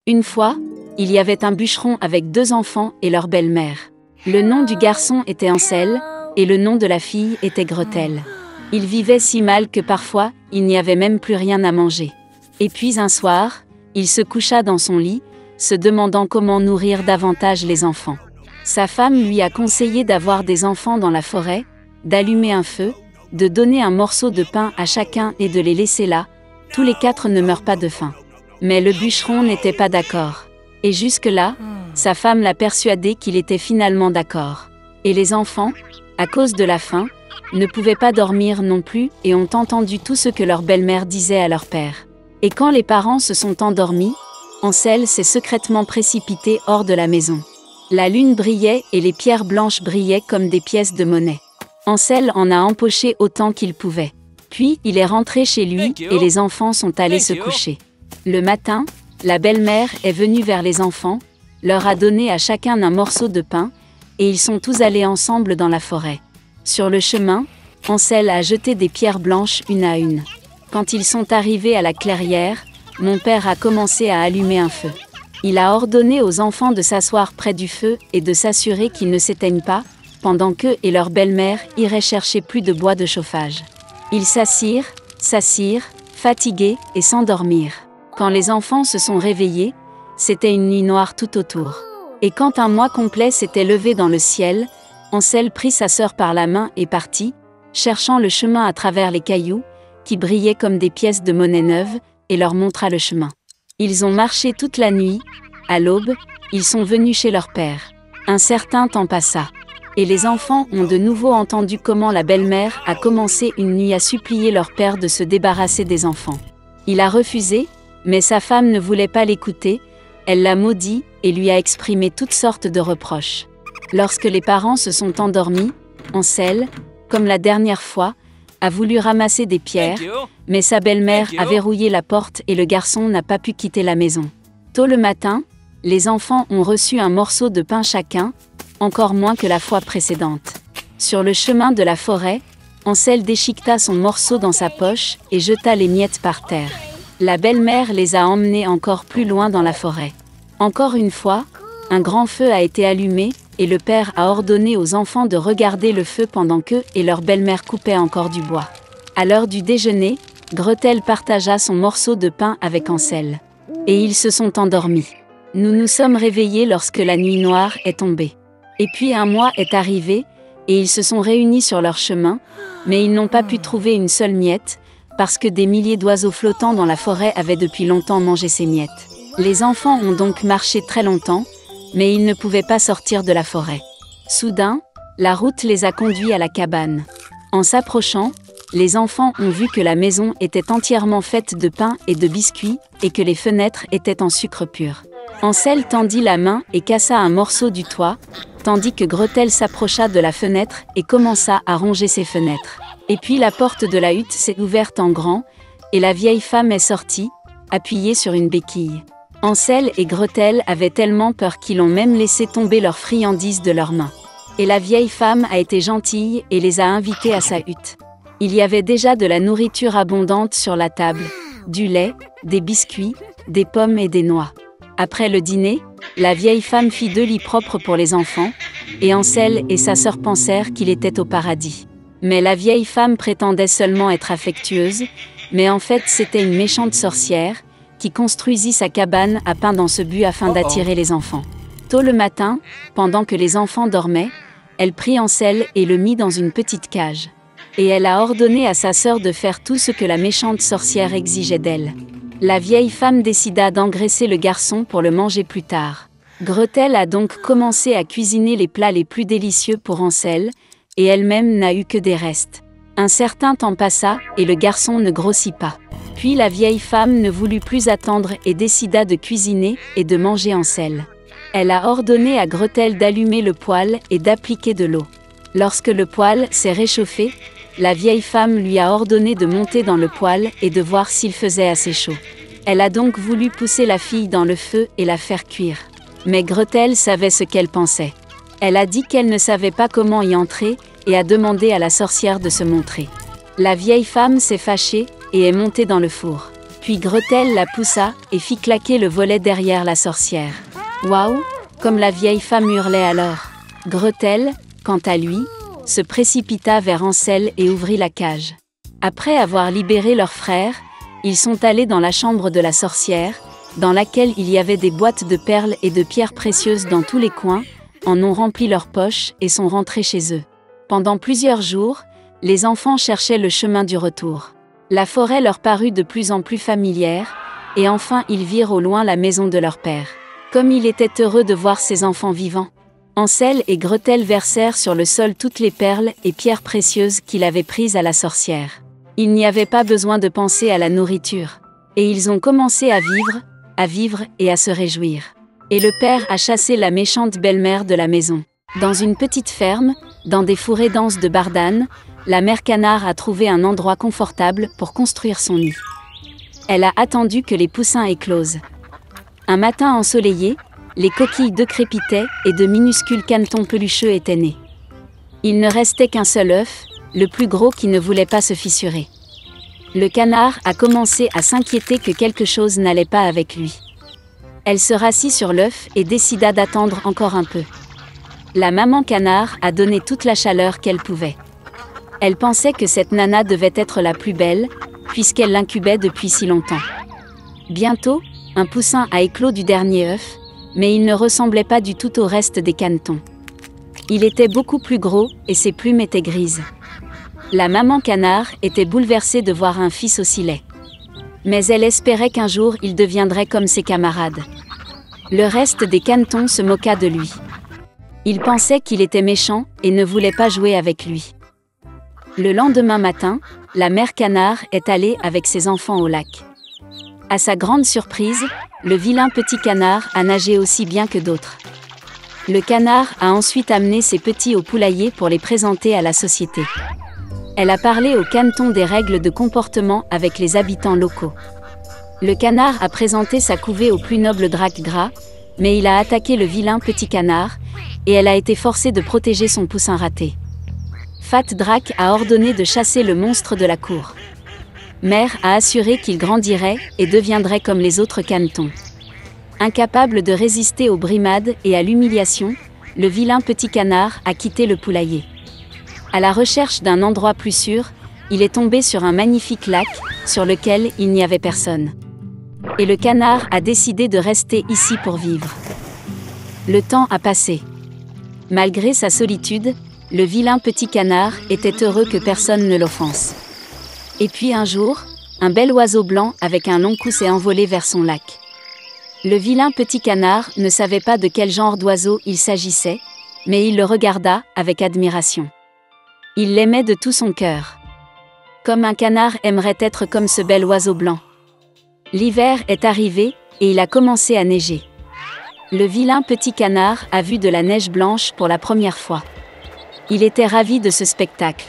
Une fois, il y avait un bûcheron avec 2 enfants et leur belle-mère. Le nom du garçon était Ansel, et le nom de la fille était Gretel. Ils vivaient si mal que parfois, il n'y avait même plus rien à manger. Et puis un soir, il se coucha dans son lit, se demandant comment nourrir davantage les enfants. Sa femme lui a conseillé d'avoir des enfants dans la forêt, d'allumer un feu, de donner un morceau de pain à chacun et de les laisser là, tous les 4 ne meurent pas de faim. Mais le bûcheron n'était pas d'accord. Et jusque-là, sa femme l'a persuadé qu'il était finalement d'accord. Et les enfants, à cause de la faim, ne pouvaient pas dormir non plus et ont entendu tout ce que leur belle-mère disait à leur père. Et quand les parents se sont endormis, Ansel s'est secrètement précipité hors de la maison. La lune brillait et les pierres blanches brillaient comme des pièces de monnaie. Ansel en a empoché autant qu'il pouvait. Puis il est rentré chez lui et les enfants sont allés se coucher. Le matin, la belle-mère est venue vers les enfants, leur a donné à chacun un morceau de pain, et ils sont tous allés ensemble dans la forêt. Sur le chemin, Ansel a jeté des pierres blanches une à une. Quand ils sont arrivés à la clairière, mon père a commencé à allumer un feu. Il a ordonné aux enfants de s'asseoir près du feu et de s'assurer qu'ils ne s'éteignent pas, pendant qu'eux et leur belle-mère iraient chercher plus de bois de chauffage. Ils s'assirent, fatigués, et s'endormirent. Quand les enfants se sont réveillés, c'était une nuit noire tout autour. Et quand un mois complet s'était levé dans le ciel, Ansel prit sa sœur par la main et partit, cherchant le chemin à travers les cailloux, qui brillaient comme des pièces de monnaie neuve, et leur montra le chemin. Ils ont marché toute la nuit. À l'aube, ils sont venus chez leur père. Un certain temps passa. Et les enfants ont de nouveau entendu comment la belle-mère a commencé une nuit à supplier leur père de se débarrasser des enfants. Il a refusé, mais sa femme ne voulait pas l'écouter, elle l'a maudit et lui a exprimé toutes sortes de reproches. Lorsque les parents se sont endormis, Ansel, comme la dernière fois, a voulu ramasser des pierres, mais sa belle-mère a verrouillé la porte et le garçon n'a pas pu quitter la maison. Tôt le matin, les enfants ont reçu un morceau de pain chacun, encore moins que la fois précédente. Sur le chemin de la forêt, Ansel déchiqueta son morceau dans sa poche et jeta les miettes par terre. La belle-mère les a emmenés encore plus loin dans la forêt. Encore une fois, un grand feu a été allumé, et le père a ordonné aux enfants de regarder le feu pendant qu'eux et leur belle-mère coupaient encore du bois. À l'heure du déjeuner, Gretel partagea son morceau de pain avec Ansel. Et ils se sont endormis. Nous nous sommes réveillés lorsque la nuit noire est tombée. Et puis un mois est arrivé, et ils se sont réunis sur leur chemin, mais ils n'ont pas pu trouver une seule miette, parce que des milliers d'oiseaux flottants dans la forêt avaient depuis longtemps mangé ces miettes. Les enfants ont donc marché très longtemps, mais ils ne pouvaient pas sortir de la forêt. Soudain, la route les a conduits à la cabane. En s'approchant, les enfants ont vu que la maison était entièrement faite de pain et de biscuits, et que les fenêtres étaient en sucre pur. Ansel tendit la main et cassa un morceau du toit, tandis que Gretel s'approcha de la fenêtre et commença à ronger ses fenêtres. Et puis la porte de la hutte s'est ouverte en grand, et la vieille femme est sortie, appuyée sur une béquille. Ansel et Gretel avaient tellement peur qu'ils ont même laissé tomber leurs friandises de leurs mains. Et la vieille femme a été gentille et les a invités à sa hutte. Il y avait déjà de la nourriture abondante sur la table, du lait, des biscuits, des pommes et des noix. Après le dîner, la vieille femme fit 2 lits propres pour les enfants, et Ansel et sa sœur pensèrent qu'il était au paradis. Mais la vieille femme prétendait seulement être affectueuse, mais en fait c'était une méchante sorcière, qui construisit sa cabane à pain dans ce but afin d'attirer les enfants. Tôt le matin, pendant que les enfants dormaient, elle prit Ansel et le mit dans une petite cage. Et elle a ordonné à sa sœur de faire tout ce que la méchante sorcière exigeait d'elle. La vieille femme décida d'engraisser le garçon pour le manger plus tard. Gretel a donc commencé à cuisiner les plats les plus délicieux pour Ansel, et elle-même n'a eu que des restes. Un certain temps passa, et le garçon ne grossit pas. Puis la vieille femme ne voulut plus attendre et décida de cuisiner et de manger Ansel. Elle a ordonné à Gretel d'allumer le poêle et d'appliquer de l'eau. Lorsque le poêle s'est réchauffé, la vieille femme lui a ordonné de monter dans le poêle et de voir s'il faisait assez chaud. Elle a donc voulu pousser la fille dans le feu et la faire cuire. Mais Gretel savait ce qu'elle pensait. Elle a dit qu'elle ne savait pas comment y entrer et a demandé à la sorcière de se montrer. La vieille femme s'est fâchée et est montée dans le four. Puis Gretel la poussa et fit claquer le volet derrière la sorcière. Waouh! Comme la vieille femme hurlait alors. Gretel, quant à lui, se précipita vers Hansel et ouvrit la cage. Après avoir libéré leur frère, ils sont allés dans la chambre de la sorcière, dans laquelle il y avait des boîtes de perles et de pierres précieuses dans tous les coins, en ont rempli leurs poches et sont rentrés chez eux. Pendant plusieurs jours, les enfants cherchaient le chemin du retour. La forêt leur parut de plus en plus familière, et enfin ils virent au loin la maison de leur père. Comme il était heureux de voir ses enfants vivants. Hansel et Gretel versèrent sur le sol toutes les perles et pierres précieuses qu'il avait prises à la sorcière. Il n'y avait pas besoin de penser à la nourriture. Et ils ont commencé à vivre et à se réjouir. Et le père a chassé la méchante belle-mère de la maison. Dans une petite ferme, dans des fourrés denses de bardanes, la mère canard a trouvé un endroit confortable pour construire son nid. Elle a attendu que les poussins éclosent. Un matin ensoleillé, les coquilles d'œufs crépitaient et de minuscules canetons pelucheux étaient nés. Il ne restait qu'un seul œuf, le plus gros qui ne voulait pas se fissurer. Le canard a commencé à s'inquiéter que quelque chose n'allait pas avec lui. Elle se rassit sur l'œuf et décida d'attendre encore un peu. La maman canard a donné toute la chaleur qu'elle pouvait. Elle pensait que cette nana devait être la plus belle, puisqu'elle l'incubait depuis si longtemps. Bientôt, un poussin a éclos du dernier œuf, mais il ne ressemblait pas du tout au reste des canetons. Il était beaucoup plus gros et ses plumes étaient grises. La maman canard était bouleversée de voir un fils aussi laid. Mais elle espérait qu'un jour il deviendrait comme ses camarades. Le reste des canetons se moqua de lui. Il pensait qu'il était méchant et ne voulait pas jouer avec lui. Le lendemain matin, la mère canard est allée avec ses enfants au lac. À sa grande surprise, le vilain petit canard a nagé aussi bien que d'autres. Le canard a ensuite amené ses petits au poulailler pour les présenter à la société. Elle a parlé au caneton des règles de comportement avec les habitants locaux. Le canard a présenté sa couvée au plus noble drac gras, mais il a attaqué le vilain petit canard, et elle a été forcée de protéger son poussin raté. Fat Drac a ordonné de chasser le monstre de la cour. Mère a assuré qu'il grandirait et deviendrait comme les autres canetons. Incapable de résister aux brimades et à l'humiliation, le vilain petit canard a quitté le poulailler. À la recherche d'un endroit plus sûr, il est tombé sur un magnifique lac, sur lequel il n'y avait personne. Et le canard a décidé de rester ici pour vivre. Le temps a passé. Malgré sa solitude, le vilain petit canard était heureux que personne ne l'offense. Et puis un jour, un bel oiseau blanc avec un long cou s'est envolé vers son lac. Le vilain petit canard ne savait pas de quel genre d'oiseau il s'agissait, mais il le regarda avec admiration. Il l'aimait de tout son cœur. Comme un canard aimerait être comme ce bel oiseau blanc. L'hiver est arrivé, et il a commencé à neiger. Le vilain petit canard a vu de la neige blanche pour la première fois. Il était ravi de ce spectacle.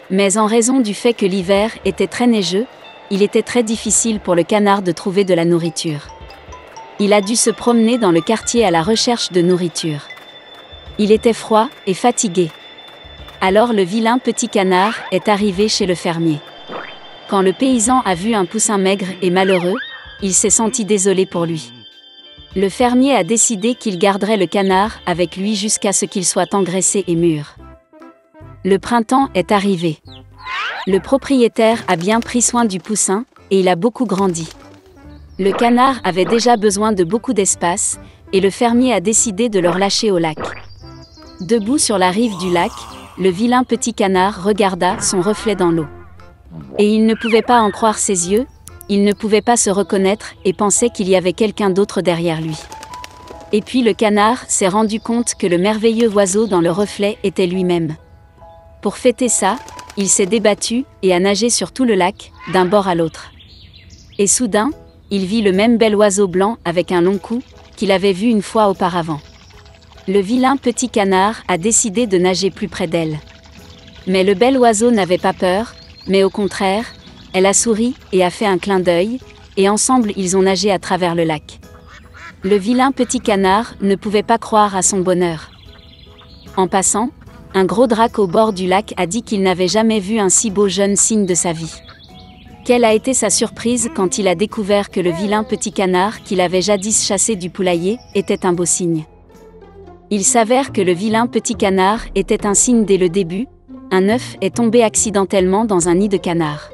Mais en raison du fait que l'hiver était très neigeux, il était très difficile pour le canard de trouver de la nourriture. Il a dû se promener dans le quartier à la recherche de nourriture. Il était froid et fatigué. Alors le vilain petit canard est arrivé chez le fermier. Quand le paysan a vu un poussin maigre et malheureux, il s'est senti désolé pour lui. Le fermier a décidé qu'il garderait le canard avec lui jusqu'à ce qu'il soit engraissé et mûr. Le printemps est arrivé. Le propriétaire a bien pris soin du poussin, et il a beaucoup grandi. Le canard avait déjà besoin de beaucoup d'espace, et le fermier a décidé de le relâcher au lac. Debout sur la rive du lac, le vilain petit canard regarda son reflet dans l'eau. Et il ne pouvait pas en croire ses yeux, il ne pouvait pas se reconnaître et pensait qu'il y avait quelqu'un d'autre derrière lui. Et puis le canard s'est rendu compte que le merveilleux oiseau dans le reflet était lui-même. Pour fêter ça, il s'est débattu et a nagé sur tout le lac, d'un bord à l'autre. Et soudain, il vit le même bel oiseau blanc avec un long cou, qu'il avait vu une fois auparavant. Le vilain petit canard a décidé de nager plus près d'elle. Mais le bel oiseau n'avait pas peur, mais au contraire, elle a souri et a fait un clin d'œil, et ensemble ils ont nagé à travers le lac. Le vilain petit canard ne pouvait pas croire à son bonheur. En passant, un gros drac au bord du lac a dit qu'il n'avait jamais vu un si beau jeune signe de sa vie. Quelle a été sa surprise quand il a découvert que le vilain petit canard qu'il avait jadis chassé du poulailler était un beau cygne. Il s'avère que le vilain petit canard était un cygne dès le début, un œuf est tombé accidentellement dans un nid de canard.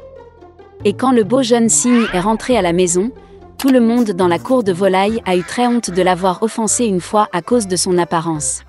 Et quand le beau jeune cygne est rentré à la maison, tout le monde dans la cour de volaille a eu très honte de l'avoir offensé une fois à cause de son apparence.